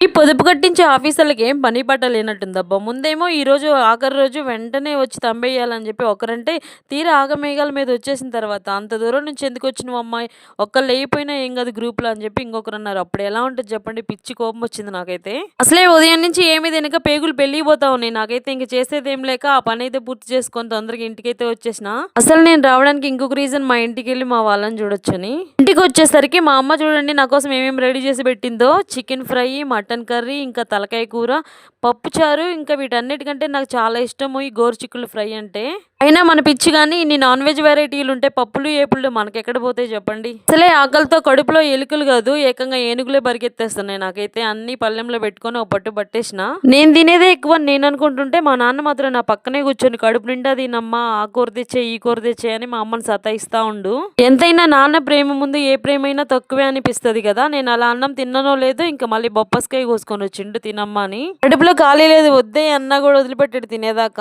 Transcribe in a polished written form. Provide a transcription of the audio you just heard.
ఈ పొదుపు కట్టించే ఆఫీసర్లకి ఏం పని పాట లేనట్టుందబ్బా! ముందేమో ఈరోజు ఆఖరి రోజు వెంటనే వచ్చి తంబేయాలని చెప్పి ఒకరంటే, తీరా ఆగమేఘాల మీద వచ్చేసిన తర్వాత అంత దూరం నుంచి ఎందుకొచ్చినవమ్మా? ఒక్కళ్ళు లేయకపోయినా ఏం కాదు గ్రూప్‌లో అని చెప్పి ఇంకొకరన్నారు. అప్పుడు ఎలా ఉంటది చెప్పండి? పిచ్చి కోపమొచ్చింది నాకైతే. అసలే ఉదయం నుంచి ఏమి తినక పేగులు పెరిగిపోతా ఉన్నాయి. నాకైతే ఇంక చేసేదేం లేక ఆ పనైతే పూర్తి చేసుకొని తొందరగా ఇంటికైతే వచ్చేసినా. అసలు నేను రావడానికి ఇంకొక రీజన్ మా ఇంటికెళ్ళి మా వాళ్ళని చూడొచ్చని. ఇంటికొచ్చేసరికి మా అమ్మ చూడండి నా కోసం ఏమేమి రెడీ చేసి పెట్టిందో చికెన్ ఫ్రై, మటన్ కర్రీ, ఇంకా తలకాయ కూర, పప్పుచారు, ఇంకా వీటన్నిటికంటే నాకు చాలా ఇష్టము ఈ గోరుచిక్కుడు ఫ్రై అంటే. అయినా మన పిచ్చి గాని ఇన్ని నాన్ వెజ్ వెరైటీలుంటే పప్పులు, ఏపుళ్ళు మనకెక్కడ పోతాయి చెప్పండి. అసలే ఆకలితో కడుపులో ఎలుకలు కాదు ఏకంగా ఏనుగులే పరిగెత్తేస్తున్నాయి నాకైతే. అన్ని పళ్ళెంలో పెట్టుకొని ఓ పట్టు పట్టేసిన. నేను తినేదే ఎక్కువ అని నేను అనుకుంటుంటే మా నాన్న మాత్రం నా పక్కనే కూర్చొని కడుపు నిండా తినమ్మా ఆ కూర తెచ్చే ఈ కూర తెచ్చే అని మా అమ్మని సతాయిస్తా ఉండు. ఎంతైనా నాన్న ప్రేమ ముందు ఏ ప్రేమైనా తక్కువే అనిపిస్తది కదా. నేను అలా అన్నం తిన్ననో లేదో ఇంకా మళ్ళీ బొప్పస్కాయ కోసుకొని వచ్చిండు తినమ్మా అని. కడుపులో ఖాళీ లేదు వద్దే అన్నా కూడా వదిలిపెట్టాడు తినేదాకా.